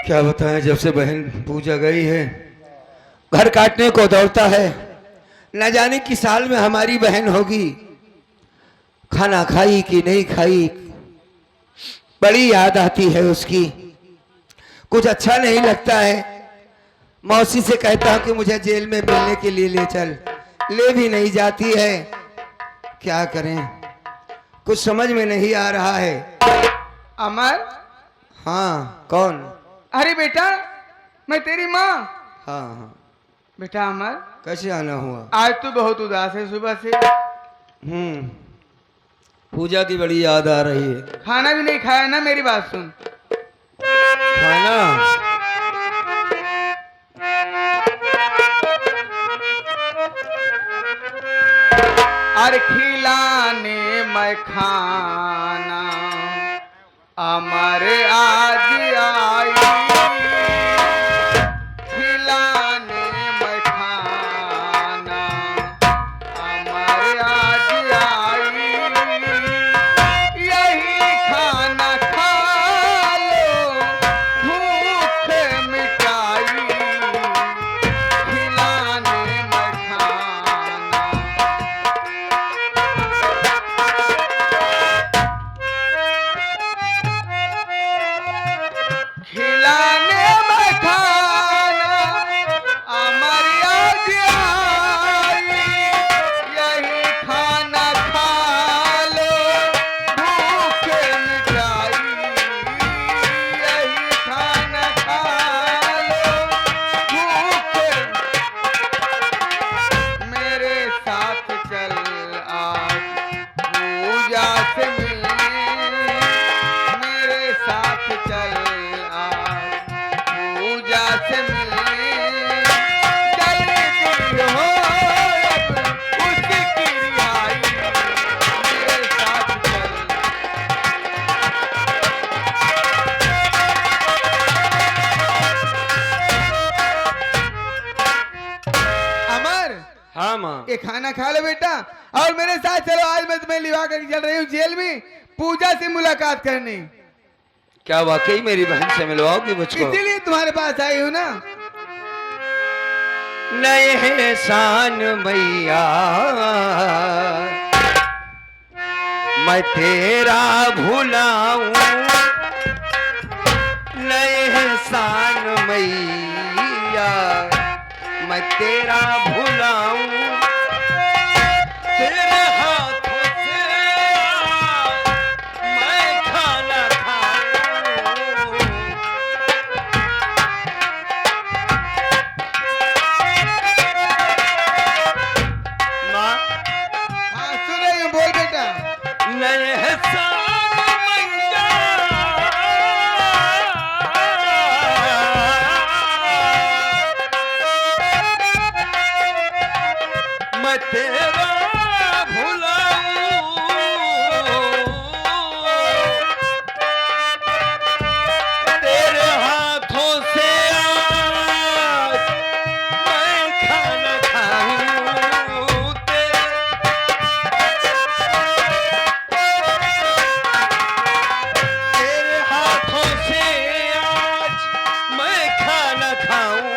क्या बताएं, जब से बहन पूजा गई है घर काटने को दौड़ता है। न जाने किस साल में हमारी बहन होगी, खाना खाई कि नहीं खाई, बड़ी याद आती है उसकी। कुछ अच्छा नहीं लगता है। मौसी से कहता हूं कि मुझे जेल में मिलने के लिए ले चल, ले भी नहीं जाती है। क्या करें, कुछ समझ में नहीं आ रहा है। अमर। हाँ, कौन? अरे बेटा, मैं तेरी माँ। हाँ हाँ। बेटा अमर, कैसे आना हुआ? आज तू बहुत उदास है सुबह से। पूजा की बड़ी याद आ रही है। खाना भी नहीं खाया ना? मेरी बात सुन। खाना? अरे खिलाने मैं खाना अमर आज आई, खिलाने मैं खाना अमर आज आई, यही खाना खा लो भूख मिटाई, खिलाने मैं खाना। खिलाने में खाना अमर आज आई, यही खाना खा लो भूख मिटाई, यही खाना खा लो भूख। मेरे साथ चल आज पूजा से मिलने, मेरे साथ चल पूजा से मिलने, जल्दी हो अब उसकी रिहाई, मेरे साथ चल। अमर, हाँ माँ। ये खाना खा लो बेटा और मेरे साथ चलो। आज मैं तुम्हें लिवा कर चल रही हूँ जेल में पूजा से मुलाकात करने। क्या वाकई मेरी बहन से मिलवाओगी मुझको? इसीलिए तुम्हारे पास आई हूँ ना। नए शान मैया मैं तेरा भुलाऊं, नए शान मैया मैं तेरा भुलाऊं, तेरे हाथों से मैं खाना खाऊं। माँ, हाँ सुन रही हूँ, बोल बेटा। नए शान मैया मैं तेरा भुलाऊं, तेरे हाथों से आज मैं खाना खाऊं, तेरे हाथों से आज मैं खाना खाऊं।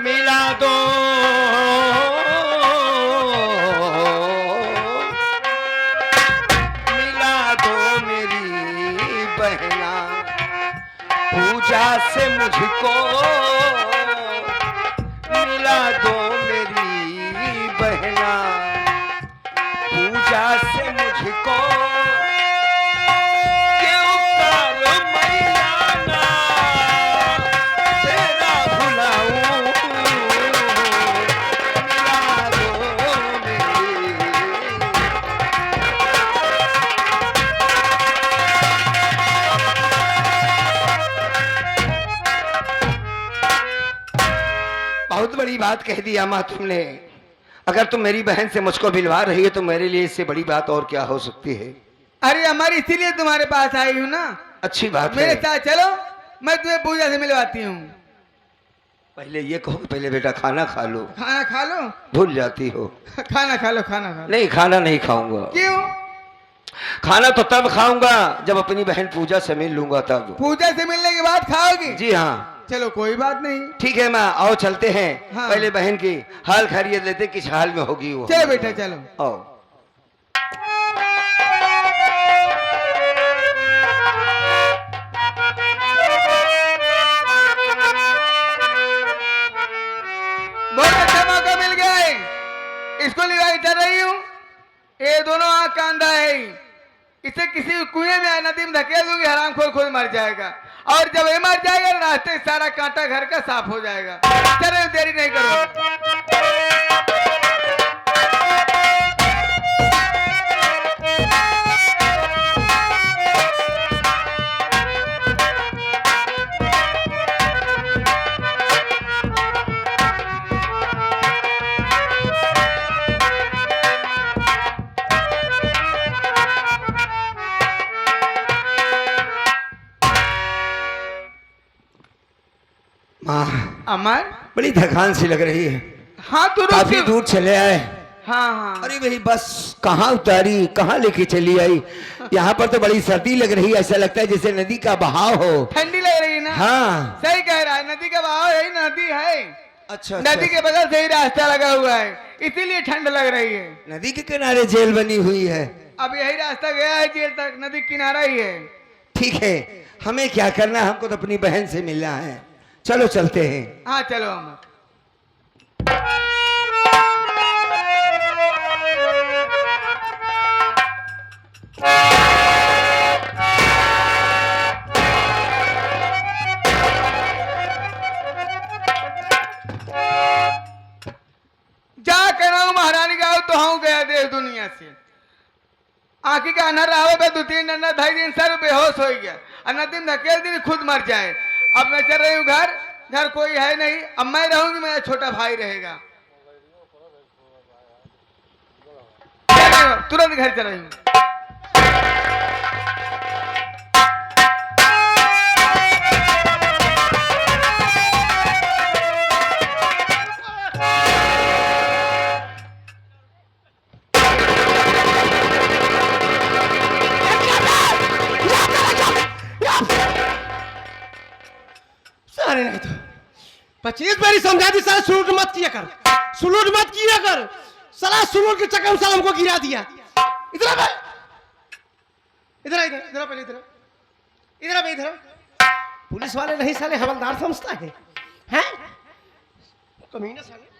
मिला दो मिला दो मेरी बहना पूजा से मुझको, मिला दो मेरी बहना पूजा से मुझको, क्यों कर मैया ना तेरा भुलाऊं, मिला दो मेरी। बहुत बड़ी बात कह दिया माँ तुमने। अगर तुम मेरी बहन से मुझको मिलवा रही है तो मेरे लिए इससे बड़ी बात और क्या हो सकती है। अरे हमारी इसीलिए तुम्हारे पास आई हूँ ना। अच्छी बात मेरे है। साथ चलो, मैं तुम्हें पूजा से मिलवाती हूँ। पहले ये कहो कि पहले बेटा खाना खा लो, खाना खा लो। भूल जाती हो। खाना खा लो, खाना खा लो। नहीं, खाना नहीं खाऊंगा। क्यों? खाना तो तब खाऊंगा जब अपनी बहन पूजा से मिल लूंगा तब। पूजा से मिलने के बाद खाओगी? जी हाँ। चलो कोई बात नहीं। ठीक है माँ, आओ चलते हैं। हाँ। पहले बहन की हाल खैरियत लेते, किस हाल में होगी वो। चलो बेटा चलो। आओ। बहुत अच्छा मौका मिल गया है, इसको लिवाई कर रही हूँ। ये दोनों आँख का अंधा है, इसे किसी कुएं में नदी में धकेल दूंगी, हराम खोर खुद मर जाएगा। और जब ये मर जाएगा रास्ते सारा कांटा घर का साफ हो जाएगा। चलो देरी नहीं करो। माँ, अमर, बड़ी थकान सी लग रही है। हाँ तो काफी दूर चले आए। हाँ हाँ। अरे भाई बस कहाँ उतारी, कहाँ लेके चली आई। यहाँ पर तो बड़ी सर्दी लग रही है, ऐसा लगता है जैसे नदी का बहाव हो। ठंडी लग रही है ना? हाँ सही कह रहा है, नदी का बहाव यही नदी है। अच्छा, नदी के बगल से ही रास्ता लगा हुआ है, इसीलिए ठंड लग रही है। नदी के किनारे जेल बनी हुई है। अब यही रास्ता गया है जेल तक, नदी किनारा ही है। ठीक है, हमें क्या करना है, हमको तो अपनी बहन से मिलना है। चलो चलते हैं। हाँ चलो अमर। जा कर महारानी गाँव तो हूँ गया देश दुनिया से। आंखी का अनर रहा पे 2-3 डंडा 2.5 दिन सर बेहोश हो गया, और नदी में धकेल दिन खुद मर जाए। अब मैं चल रही हूँ घर, घर कोई है नहीं, अब मैं रहूंगी, मेरा छोटा भाई रहेगा। तुरंत घर चल रही हूँ। अरे नहीं तो 25 बारी समझा दी साला, सुलूट मत किया कर, सुलूट मत किया कर। साला सुलूट के चक्कर में साला हमको गिरा दिया। इधर आ, इधर आ, इधर इधर आ, पहले इधर आ, इधर आ, इधर आ। पुलिस वाले नहीं साले हवलदार समझता है, हैं? कमीने साले।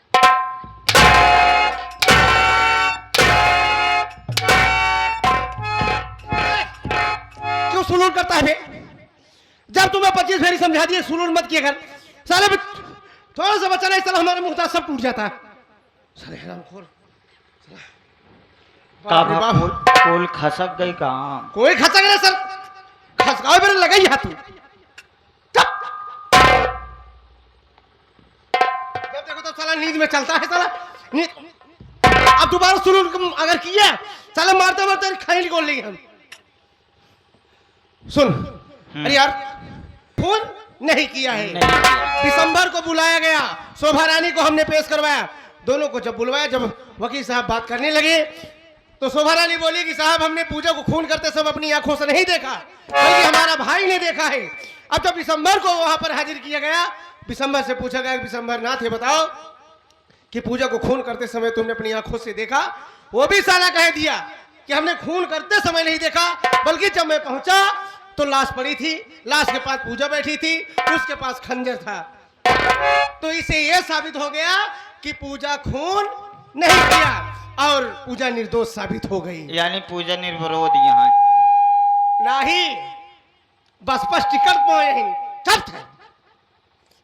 क्यों सुलूट करता है बे? जब तुम्हें 25 फेरी समझा दिए सुलूट मत किया कर। साले थोड़ा सा बचा नहीं, साला हमारे मुंह का सब टूट जाता है। साले हरामखोर। बाप रे बाप। फूल खसक गई कहाँ? कोई खसक नहीं सर, खसकाओ मेरे लगा ही हाथ। जब देखो तो साला नींद में चलता है साला नींद। अब दोबारा सुलूट अगर किया साला मारते मारते खाई खोल लेंगे हम। सुन, अरे यार फोन नहीं किया है। दिसंबर को बुलाया गया, शोभा रानी को हमने पेश करवाया। दोनों को जब बुलवाया, जब वकील साहब बात करने लगे तो शोभा रानी बोली कि साहब हमने पूजा को खून करते सब अपनी आंखों से नहीं देखा, बल्कि हमारा भाई ने देखा है। अब जब दिसंबर को वहां पर हाजिर किया गया, दिसंबर से पूछा गया कि दिसंबर नाथ ये बताओ कि पूजा को खून करते समय तुमने अपनी आंखों से देखा? वो भी साला कह दिया कि हमने खून करते समय नहीं देखा, बल्कि जब मैं पहुंचा तो लाश पड़ी थी, लाश के पास पूजा बैठी थी, उसके पास खंजर था। तो इसे यह साबित हो गया कि पूजा खून नहीं किया और पूजा निर्दोष साबित हो गई। यानी पूजा निर्विरोध यहाँ नहीं, बस टिकट पाए।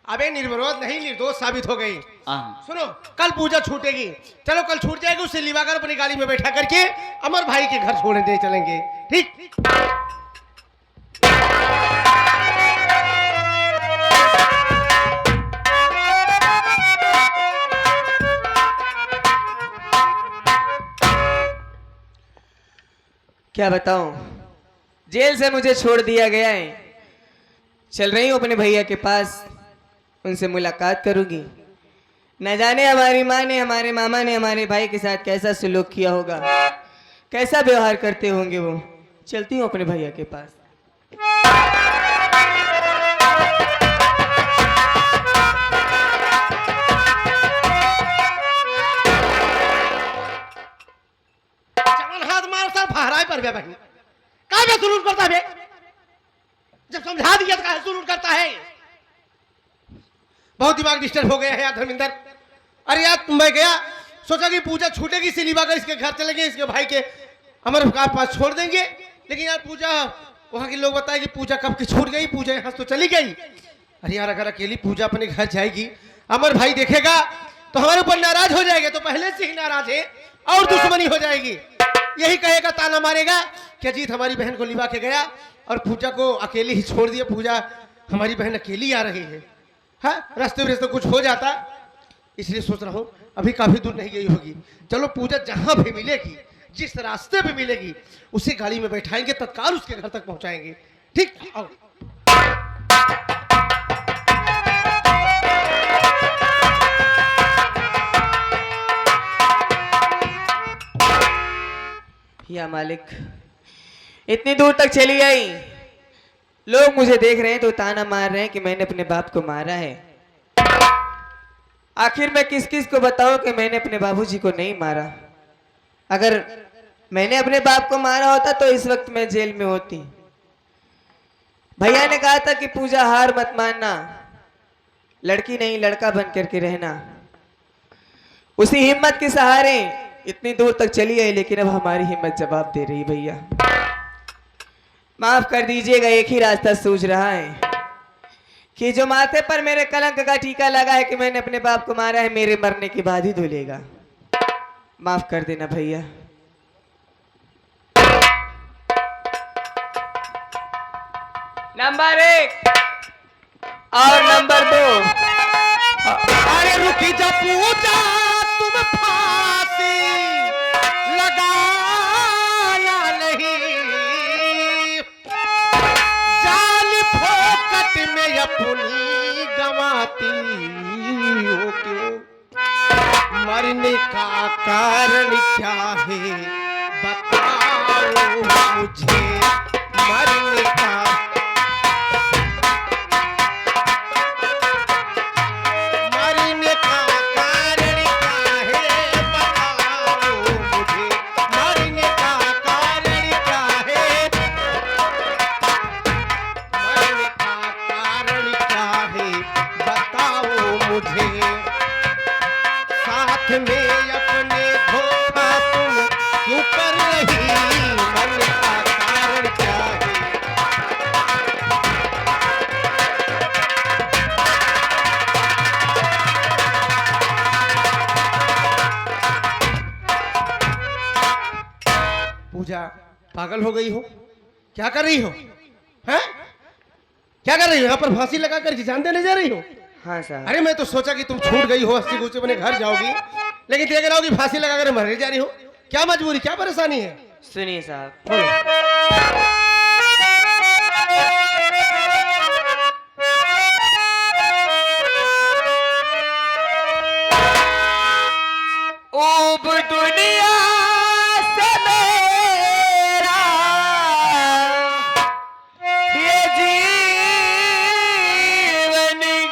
अबे निर्विरोध नहीं, निर्दोष साबित हो गई। सुनो, कल पूजा छूटेगी। चलो कल छूट जाएगी, उसे लिवाकर अपनी गाड़ी में बैठा करके अमर भाई के घर छोड़ने चलेंगे, ठीक? क्या बताऊं, जेल से मुझे छोड़ दिया गया है। चल रही हूं अपने भैया के पास। उनसे मुलाकात करूंगी। न जाने हमारी माँ ने, हमारे मामा ने हमारे भाई के साथ कैसा सलूक किया होगा, कैसा व्यवहार करते होंगे वो। चलती हूँ अपने भैया के पास। जवान हाथ मार सर फहराए पर बे बहन का बे सुलूक करता बे, जब समझा दिया तो काहे सुलूक करता है। बहुत दिमाग डिस्टर्ब हो गया है यार धर्मिंदर। अरे यार मैं गया सोचा कि पूजा छूटेगी सिलीबा का, इसके घर चलेंगे, इसके भाई के अमर के पास छोड़ देंगे, लेकिन यार पूजा वहां के लोग बताए कि पूजा कब की छूट गई, पूजा यहाँ तो चली गई। अरे यार अगर अकेली पूजा अपने घर जाएगी, अमर भाई देखेगा तो हमारे ऊपर नाराज हो जाएगा, तो पहले से ही नाराज है और दुश्मनी हो जाएगी। यही कहेगा, ताना मारेगा कि अजीत हमारी बहन को लिवा के गया और पूजा को अकेली ही छोड़ दिया, पूजा हमारी बहन अकेली आ रही है। हाँ रास्ते में कुछ हो जाता, इसलिए सोच रहा हूँ अभी काफी दूर नहीं गई होगी, चलो पूजा जहां भी मिलेगी, जिस रास्ते पे मिलेगी उसी गाड़ी में बैठाएंगे, तत्काल उसके घर तक पहुंचाएंगे। ठीक आओ। या मालिक, इतनी दूर तक चली आई, लोग मुझे देख रहे हैं तो ताना मार रहे हैं कि मैंने अपने बाप को मारा है। आखिर मैं किस किस को बताऊं कि मैंने अपने बाबूजी को नहीं मारा। अगर मैंने अपने बाप को मारा होता तो इस वक्त मैं जेल में होती। भैया ने कहा था कि पूजा हार मत मानना, लड़की नहीं लड़का बन करके रहना। उसी हिम्मत के सहारे इतनी दूर तक चली आई, लेकिन अब हमारी हिम्मत जवाब दे रही। भैया माफ कर दीजिएगा, एक ही रास्ता सूझ रहा है कि जो माथे पर मेरे कलंक का टीका लगा है कि मैंने अपने बाप को मारा है, मेरे मरने के बाद ही धुलेगा। माफ कर देना भैया। नंबर 1 और नंबर 2। अरे रुकी जा पूजा, तुम फांसी लगाया नहीं, जान फोकट में अपनी गंवाती हो क्यों, मरने का कारण क्या है बताओ मुझे, मरने का में अपने धोखा तुम क्यों कर रही, मन का कारण क्या है। पूजा पागल हो गई हो, क्या कर रही हो? हैं? क्या कर रही हो? यहाँ पर फांसी लगा कर जान देने जा रही हो? हाँ साहब। अरे मैं तो सोचा कि तुम छूट गई हो, अस्सी गुस्से अपने घर जाओगी, लेकिन देख रहा हो कि फांसी लगाकर मरने जा रही हो। क्या मजबूरी, क्या परेशानी है? सुनिए साहब, ऊब दुनिया से मेरा ये जीवन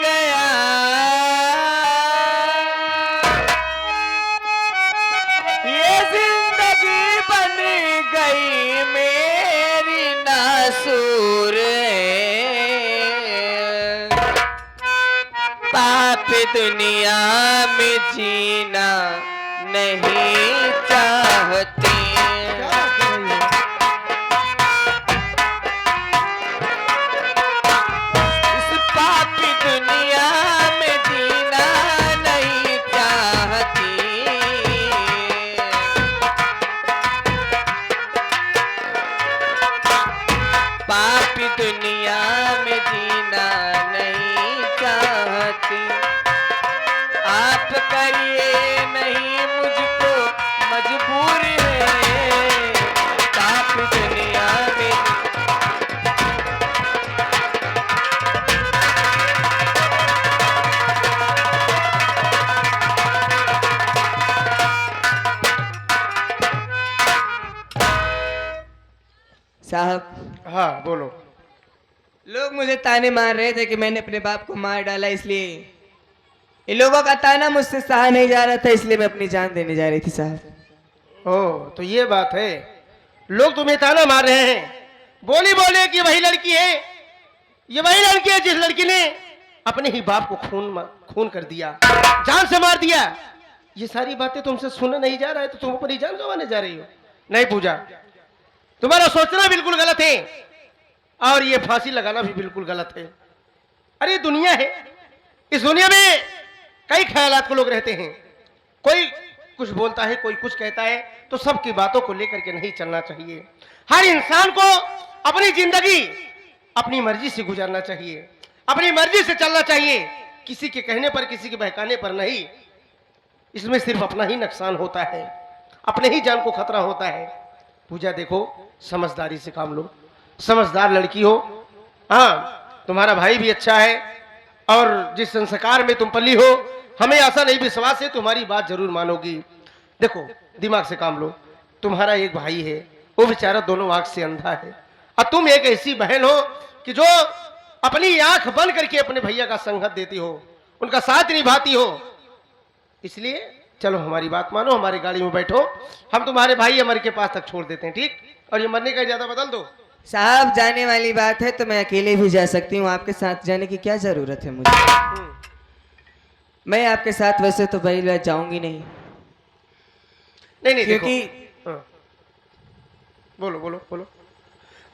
गया, ये जिंदगी बन गई मेरी नासूर, पाप दुनिया में जीना नहीं चाहती। इस पापी दुनिया में जीना नहीं चाहती, पापी दुनिया में जीना नहीं चाहती। आप करिए नहीं मुझको मजबूर है, पाप दुनिया में। साहब, हाँ बोलो। लोग मुझे ताने मार रहे थे कि मैंने अपने बाप को मार डाला, इसलिए ये लोगों का ताना मुझसे सहा नहीं जा रहा था, इसलिए मैं अपनी जान देने जा रही थी साहब। ओ तो ये बात है, लोग तुम्हें ताना मार रहे हैं, बोली बोले कि वही लड़की है, ये वही लड़की है जिस लड़की ने अपने ही बाप को खून कर दिया, जान से मार दिया। ये सारी बातें तुमसे सुना नहीं जा रहा है तो तुम अपनी जान गंवाने जा रही हो। नहीं पूजा, तुम्हारा सोचना बिल्कुल गलत है और ये फांसी लगाना भी बिल्कुल गलत है। अरे दुनिया है, इस दुनिया में कई ख्यालात को लोग रहते हैं, कोई कुछ बोलता है, कोई कुछ कहता है, तो सबकी बातों को लेकर के नहीं चलना चाहिए। हर इंसान को अपनी जिंदगी अपनी मर्जी से गुजारना चाहिए, अपनी मर्जी से चलना चाहिए, किसी के कहने पर, किसी के बहकाने पर नहीं। इसमें सिर्फ अपना ही नुकसान होता है, अपने ही जान को खतरा होता है। पूजा देखो, समझदारी से काम लो, समझदार लड़की हो। हाँ, तुम्हारा भाई भी अच्छा है और जिस संस्कार में तुम पली हो, हमें ऐसा नहीं विश्वास है तुम्हारी बात जरूर मानोगी। देखो, दिमाग से काम लो। तुम्हारा एक भाई है, वो बेचारा दोनों आंख से अंधा है, और तुम एक ऐसी बहन हो कि जो अपनी आंख बंद करके अपने भैया का संगत देती हो, उनका साथ निभाती हो। इसलिए चलो हमारी बात मानो, हमारी गाड़ी में बैठो, हम तुम्हारे भाई अमर के पास तक छोड़ देते हैं, ठीक? और ये मरने का इजाज़त बदल दो। साहब, जाने वाली बात है तो मैं अकेले भी जा सकती हूँ, आपके साथ जाने की क्या जरूरत है मुझे? मैं आपके साथ वैसे तो पहली बार जाऊंगी नहीं, नहीं क्योंकि देखो, हाँ। बोलो बोलो बोलो।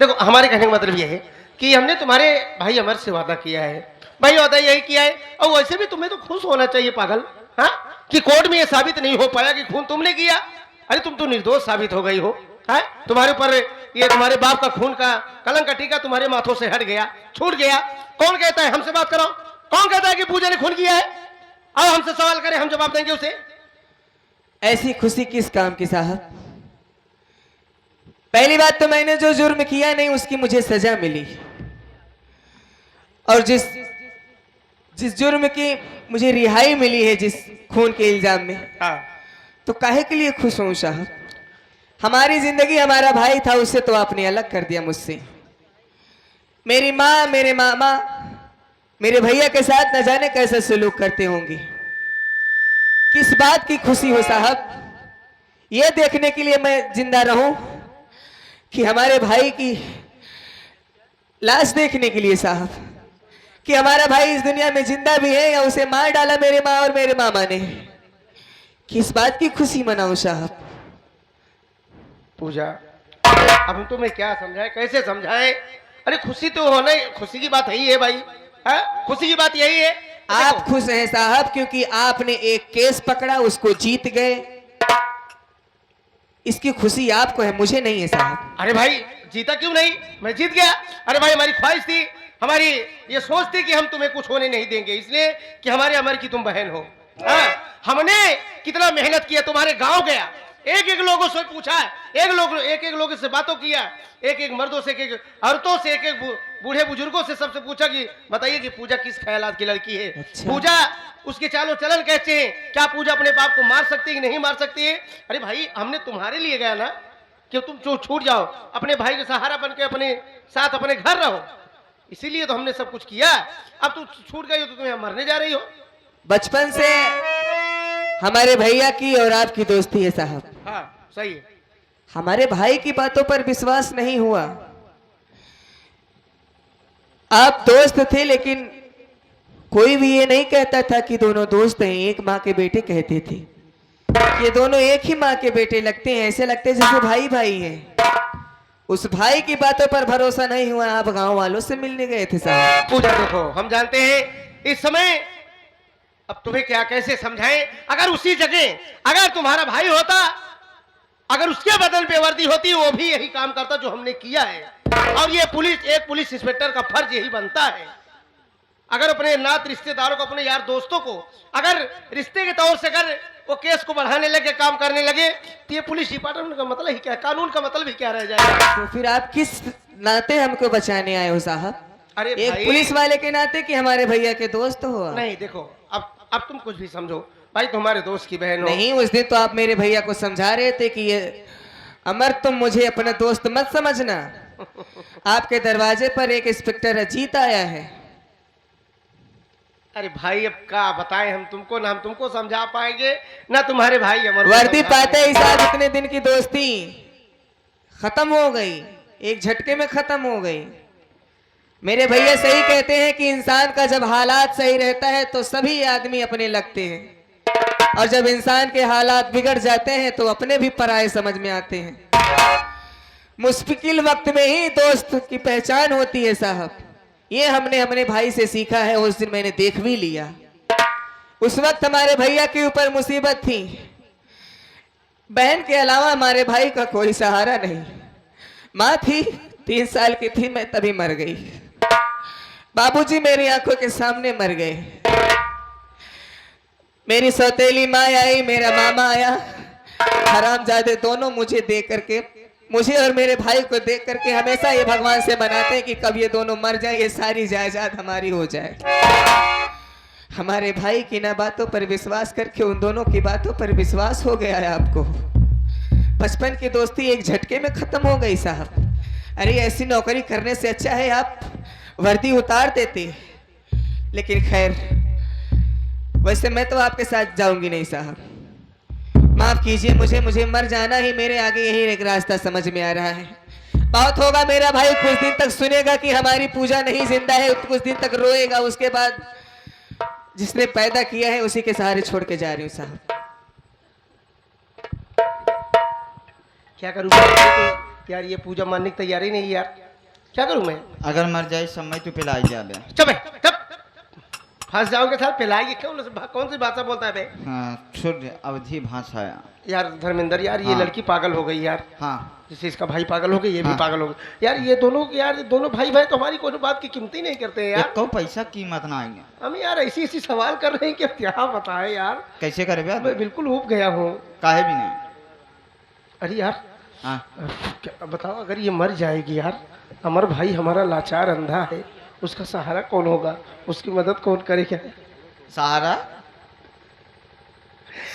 देखो, हमारे कहने का मतलब यह है कि हमने तुम्हारे भाई अमर से वादा किया है, भाई वादा यही किया है, और वैसे भी तुम्हें तो खुश होना चाहिए पागल, हाँ, कि कोर्ट में ये साबित नहीं हो पाया कि खून तुमने किया। अरे तुम तो निर्दोष साबित हो गई हो, है? तुम्हारे ऊपर ये तुम्हारे बाप का खून का कलंक का टीका तुम्हारे माथों से हट गया, छूट गया। कौन कहता है, हमसे बात करो, कौन कहता है कि पूजा ने खून किया है? आओ हमसे सवाल करें, हम जवाब देंगे उसे। ऐसी खुशी किस काम की साहब? पहली बात तो मैंने जो जुर्म किया नहीं उसकी मुझे सजा मिली, और जिस जुर्म की मुझे रिहाई मिली है, जिस खून के इल्जाम में, हाँ, तो काहे के लिए खुश हूं साहब? हमारी जिंदगी, हमारा भाई था, उसे तो आपने अलग कर दिया मुझसे। मेरी माँ, मेरे मामा, मेरे भैया के साथ न जाने कैसे सलूक करते होंगे। किस बात की खुशी हो साहब? यह देखने के लिए मैं जिंदा रहूं कि हमारे भाई की लाश देखने के लिए साहब, कि हमारा भाई इस दुनिया में जिंदा भी है या उसे मार डाला मेरे माँ और मेरे मामा ने? किस बात की खुशी मनाऊं साहब? पूजा, अब हम तुम्हें क्या समझाएं, कैसे समझाएं? अरे खुशी तो होना ही, खुशी की बात यही है भाई, है? खुशी की बात यही है। आप खुश हैं साहब क्योंकि आपने एक केस पकड़ा, उसको जीत गए, इसकी खुशी आपको है, मुझे नहीं है साहब। अरे भाई, जीता क्यों नहीं? मैं जीत गया। अरे भाई, हमारी ख्वाहिश थी, हमारी ये सोच थी कि हम तुम्हें कुछ होने नहीं देंगे, इसलिए कि हमारे अमर की तुम बहन हो। हाँ, हमने कितना मेहनत किया, तुम्हारे गांव गया, एक एक लोगों से पूछा, एक एक लोगों से बातों किया, एक एक मर्दों से, एक एक औरतों से, एक एक बूढ़े बुजुर्गों से, सबसे पूछा कि बताइए कि पूजा किस ख्यालात की लड़की है। अच्छा। पूजा, उसके चालों चलन कैसे हैं, क्या पूजा अपने बाप को मार सकती है कि नहीं मार सकती है? अरे भाई, हमने तुम्हारे लिए गया ना कि तुम छूट जाओ, अपने भाई का सहारा बन के अपने साथ अपने घर रहो, इसीलिए तो हमने सब कुछ किया। अब तुम छूट गई हो तो तुम्हें मरने जा रही हो। बचपन से हमारे भैया की और आपकी दोस्ती है साहब। हाँ सही है। हमारे भाई की बातों पर विश्वास नहीं हुआ। आप दोस्त थे, लेकिन कोई भी ये नहीं कहता था कि दोनों दोस्त हैं, एक माँ के बेटे कहते थे। ये दोनों एक ही माँ के बेटे लगते हैं, ऐसे लगते हैं जैसे भाई भाई हैं। उस भाई की बातों पर भरोसा नहीं हुआ, आप गांव वालों से मिलने गए थे साहब। पूजा देखो, हम जानते हैं इस समय, अब तुम्हें क्या कैसे समझाएं? अगर उसी जगह अगर तुम्हारा भाई होता, अगर उसके बदल पे वर्दी होती, वो भी यही काम करता जो हमने किया है। और ये एक पुलिस इंस्पेक्टर का फर्ज यही बनता है, अगर अपने नात रिश्तेदारों को, अपने यार दोस्तों को अगर रिश्ते के तौर से अगर वो केस को बढ़ाने लगे, काम करने लगे, तो ये पुलिस डिपार्टमेंट का मतलब ही क्या, कानून का मतलब ही क्या रह जाएगा? तो फिर आप किस नाते हमको बचाने आए हो साहब? अरे एक भाई, पुलिस वाले के नाते कि हमारे भैया के दोस्त हो आप? नहीं देखो, अब तुम कुछ भी समझो भाई, तुम्हारे दोस्त की बहन हो। नहीं, उस दिन तो आप मेरे भैया को समझा रहे थे कि ये अमर, तुम मुझे अपना दोस्त मत समझना, आपके दरवाजे पर एक इंस्पेक्टर अजीत आया है। अरे भाई अब क्या बताएं हम तुमको, ना हम तुमको समझा पाएंगे ना तुम्हारे भाई हमारे वर्दी पाते ही साहब इतने दिन की दोस्ती खत्म हो गई, एक झटके में खत्म हो गई। मेरे भैया सही कहते हैं कि इंसान का जब हालात सही रहता है तो सभी आदमी अपने लगते हैं, और जब इंसान के हालात बिगड़ जाते हैं तो अपने भी पराये समझ में आते हैं। मुश्किल वक्त में ही दोस्त की पहचान होती है साहब, ये हमने अपने भाई से सीखा है। उस दिन मैंने देख भी लिया, उस वक्त हमारे भैया के ऊपर मुसीबत थी, बहन के अलावा हमारे भाई का कोई सहारा नहीं। माँ थी, 3 साल की थी मैं तभी मर गई। बाबूजी मेरी आंखों के सामने मर गए। मेरी सौतेली माँ आई, मेरा मामा आया, हरामजादे दोनों मुझे देख करके, मुझे और मेरे भाई को देख करके हमेशा ये भगवान से मनाते हैं कि कब ये दोनों मर जाए, ये सारी जायदाद हमारी हो जाए। हमारे भाई की ना बातों पर विश्वास करके उन दोनों की बातों पर विश्वास हो गया है आपको। बचपन की दोस्ती एक झटके में खत्म हो गई साहब। अरे ऐसी नौकरी करने से अच्छा है आप वर्दी उतार देते, लेकिन खैर वैसे मैं तो आपके साथ जाऊंगी नहीं साहब, माफ कीजिए मुझे, मुझे मर जाना ही मेरे आगे यही एक रास्ता समझ में आ रहा है। बहुत होगा मेरा भाई कुछ दिन तक सुनेगा कि हमारी पूजा नहीं जिंदा है, कुछ दिन तक रोएगा, उसके बाद जिसने पैदा किया है उसी के सहारे छोड़ के जा रही हूँ साहब। क्या करूँ यार, ये पूजा मानने की तैयारी नहीं यार, क्या करूँ मैं? अगर मर जाए समय तो पिलाई जाबे। चुप है, चुप। फंस जाओगे साथ पिलाएगी क्यों? कौन सी भाषा बोलता है बे? हाँ, शुद्ध अवधि भाषा है। यार धर्मेंद्र यार, ये हाँ। लड़की पागल हो गई यार। हाँ, जैसे इसका भाई पागल हो गया, ये भी हाँ। पागल हो गया यार। ये दोनों भाई भाई तो हमारी कोई बात की कीमत ही नहीं करते हैं यार। एक पैसा कीमत ना आएंगे। हम यार ऐसी सवाल कर रहे हैं कि अब क्या बताएं यार। कैसे करे बे? मैं बिल्कुल ऊब गया हूँ। काहे भी नहीं। अरे यार हाँ, क्या बताओ, अगर ये मर जाएगी यार, अमर भाई हमारा लाचार अंधा है, उसका सहारा कौन होगा, उसकी मदद कौन करेगा? सहारा?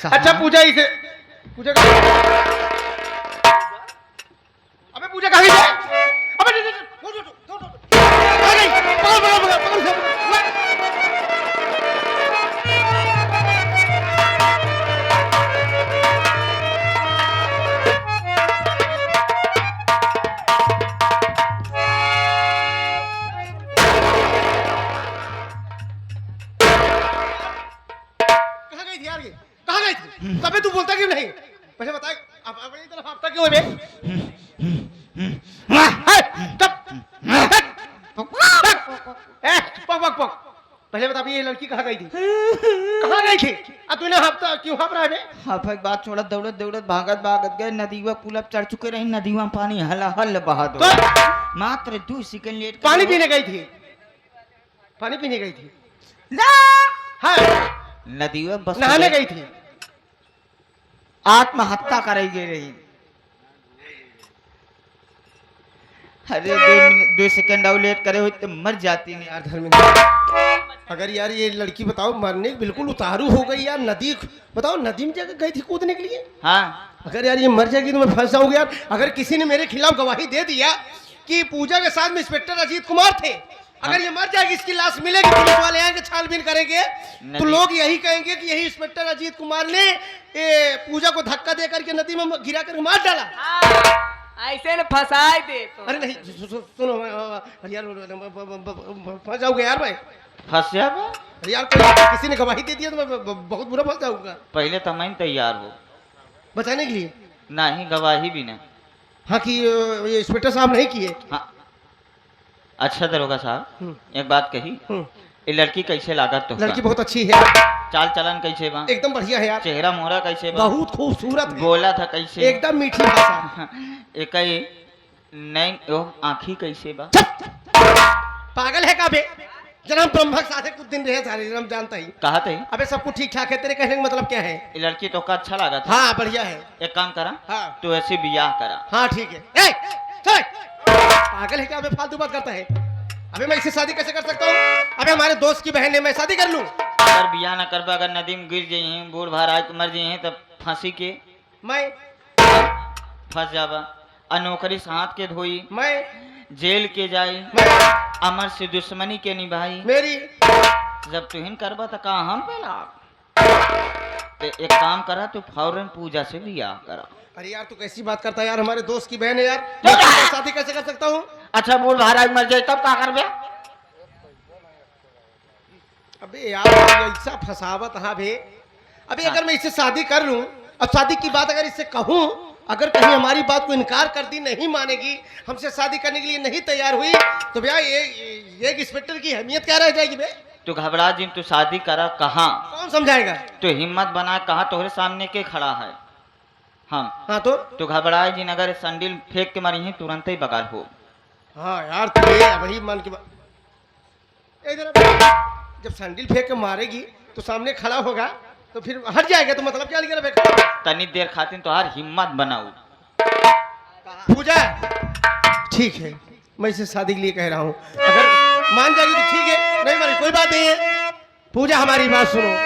अच्छा पूजा इसे पूजा का अबे पूजा कहाँ गई है? अबे आ गई, पकड़ से। कहाँ गई थी यार ये? कहाँ गई थी? तबे तू बोलता क्यों नहीं? पहले बता, अब अपनी तरफ आपता क्यों है बे? पक पक। पहले बता ये लड़की कहाँ गई थी? कहाँ गई थी? अब तूने हफ्ता क्यों हाँफ रहा है बे? हाँ भाई, बात छोड़ा, दौड़त दौड़त भागत गए, नदीवा पुलप चढ़ चुके रही, नदीवा पानी हला हल बहा दो। तो मात्र 2 सेकंड लेट पानी पीने गई थी, पानी पीने गई थी। हाँ, नदीवा बस नहाने गई थी। आत्महत्या करेगी रही। अरे 2 सेकंड और लेट करे हुई तो मर जाती नहीं। यार धर्मेंद्र, अगर यार ये लड़की बताओ मरने बिल्कुल उतारू हो गई यार, नदी बताओ, नदी में जाकर गई थी कूदने के लिए। हाँ, अगर यार ये मर जाएगी तो मैं फंस जाऊंगा यार। अगर किसी ने मेरे खिलाफ गवाही दे दिया कि पूजा के साथ में इंस्पेक्टर अजीत कुमार थे, अगर ये मर जाएगी, इसकी लाश मिलेगी, पुलिस वाले आएंगे छानबीन करेंगे, तो लोग यही कहेंगे कि यही इंस्पेक्टर अजीत कुमार ने पूजा को धक्का दे करके नदी में गिरा कर मार डाला। ऐसे न फंसाए दे तो। अरे नहीं सुनो यार, फंस जाओगे यार भाई। फंस जा बे। अरे यार कोई किसी ने गवाही दे दिया तो मैं बहुत बुरा फंस जाऊंगा पहले तो मैं तैयार हो, बचाने के लिए। नहीं गवाही भी नहीं। हाँ कि ये इंस्पेक्टर साहब नहीं किए। हाँ, अच्छा दरोगा साहब, एक बात कही, ये लड़की कैसे लागत तो? लड़की बहुत अच्छी है, चाल चलन कैसे बा? एकदम बढ़िया है यार, चेहरा मोहरा कैसे बा? बहुत खूबसूरत है, बोला था कैसे? एकदम मीठी भाषा। एक नैन आँखी कैसे बा? पागल है का बे? जन्म ब्रह्मक साथे कुछ दिन रहे सारे जन्म जानता ही। कहा थे अबे सब कुछ ठीक ठाक है, तेरे कहने का मतलब क्या है? ये लड़की तो का अच्छा लगा था। हाँ बढ़िया है। एक काम करा, हाँ तो ऐसे बियाह करा। हाँ ठीक है। ए, चल। पागल है क्या? अबे फालतू बात करता है। अबे मैं इससे शादी कैसे कर सकता हूँ? अबे हमारे दोस्त की बहन है, मैं शादी कर लूँ? अगर बियाह न करबा, अगर नदी में गिर जाइए, बूढ़ भार आए तो मर जाइए, तब फांसी के मैं फंस जाबा। अनोकरी साथ के धोई, मैं जेल के जाई, मैं अमर से दुश्मनी के निभाई। मेरी जब तुहिन करबा तो कहा हम पेला। तो एक काम करा, तू फौरन पूजा से लिया करा। अरे यार तू कैसी बात करता है यार, हमारे दोस्त की बहन है यार, मैं उसके साथ शादी कैसे कर सकता हूँ? अच्छा बोल, महाराज मर जाए तब क्या करबे? अबे यार ऐसा फसावत हाँ बे। अबे अगर मैं इससे शादी कर लूं, अब शादी की बात अगर इससे कहूं, अगर कहीं हमारी बात को इनकार कर दी, नहीं मानेगी, हमसे शादी करने के लिए नहीं तैयार हुई, तो भैया ये इंस्पेक्टर की अहमियत क्या रह जाएगी बे? तू घबरा जिन, तू शादी करा कहाँ? कौन समझाएगा? तो हिम्मत बना, कहा तोहरे सामने के खड़ा है हम। हाँ तो घबराए जिन, अगर संडिल फेंक के मरी है तुरंत ही बगाल हो। हाँ यार तू ये वही मन की बात। इधर जब सैंडल फेंक के मारेगी तो सामने खड़ा होगा तो फिर हट जाएगा, तो मतलब क्या निकला बेटा? तनी देर खातिर तो हर हिम्मत बनाऊ। पूजा ठीक है, मैं इसे शादी के लिए कह रहा हूँ, अगर मान जाएगी तो ठीक है, नहीं मानी कोई बात नहीं है। पूजा हमारी बात सुनो।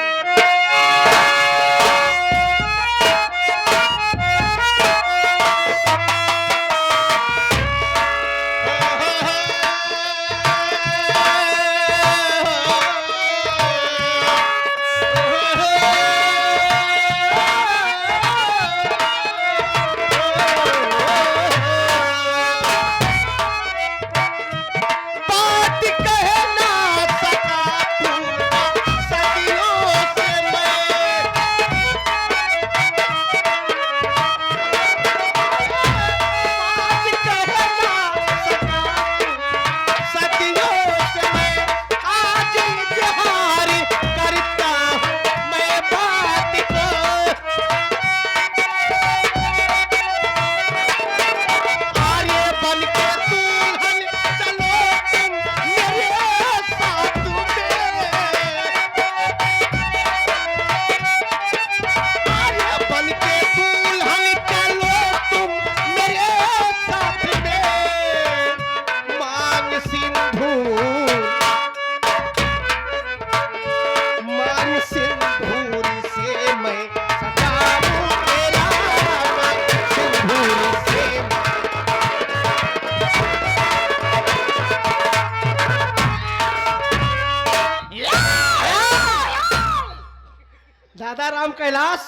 दादा राम कैलाश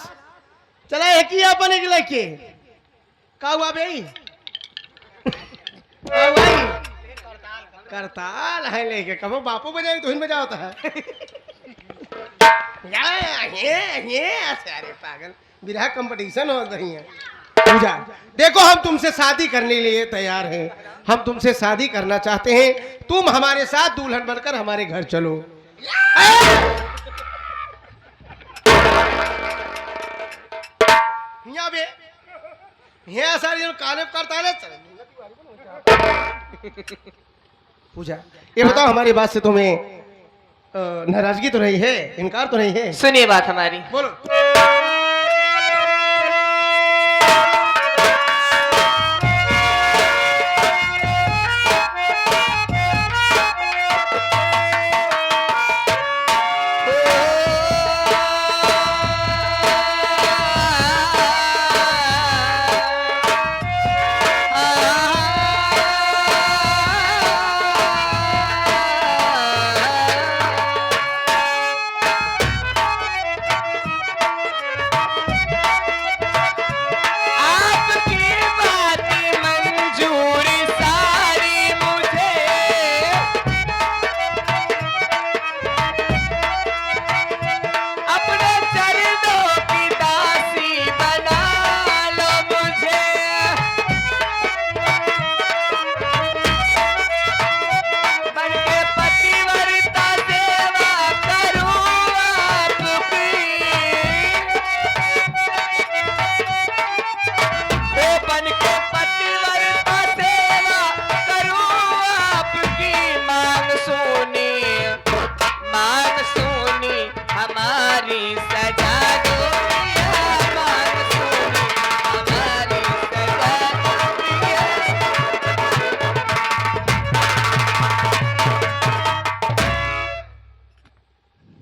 चला एक ही अपने के लेके का हुआ भाई? करताल है लेके कब बापू बजाए तो बजा होता है। अरे पागल, बिरहा कंपटीशन हो रही है। पूजा देखो, हम तुमसे शादी करने के लिए तैयार हैं, हम तुमसे शादी करना चाहते हैं, तुम हमारे साथ दुल्हन बनकर हमारे घर चलो। यहाँ बे यहाँ सारी काले करता है। पूजा ये बताओ, हमारी बात से तुम्हें नाराजगी तो नहीं है, इनकार तो नहीं है? सुनिए बात हमारी। बोलो।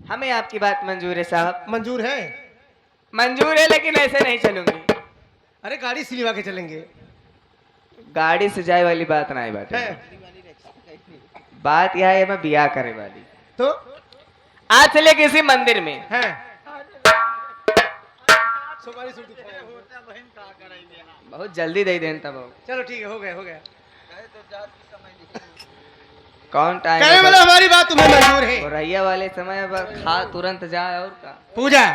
हमें आपकी बात मंजूर है साहब। मंजूर है? मंजूर है, लेकिन ऐसे नहीं चलूंगी। अरे गाड़ी सिलवा के चलेंगे। गाड़ी से जाए वाली बात ना बाटे है बात यह है मैं बियाह करे वाली तो आज चले किसी मंदिर में है बहुत जल्दी दे देन तब चलो ठीक है हो गया हो गया कौन टाइम कहने वाला हमारी बात तुम्हें मंजूर है रैया वाले समय पर खा तुरंत जाए और का पूजा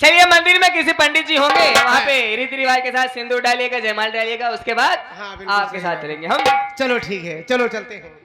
चलिए मंदिर में किसी पंडित जी होंगे वहाँ पे रीति रिवाज के साथ सिंदूर डालिएगा जयमाल डालिएगा उसके बाद हाँ, बिल्कुल आपके सही साथ बात। चलेंगे हम चलो ठीक है चलो चलते हैं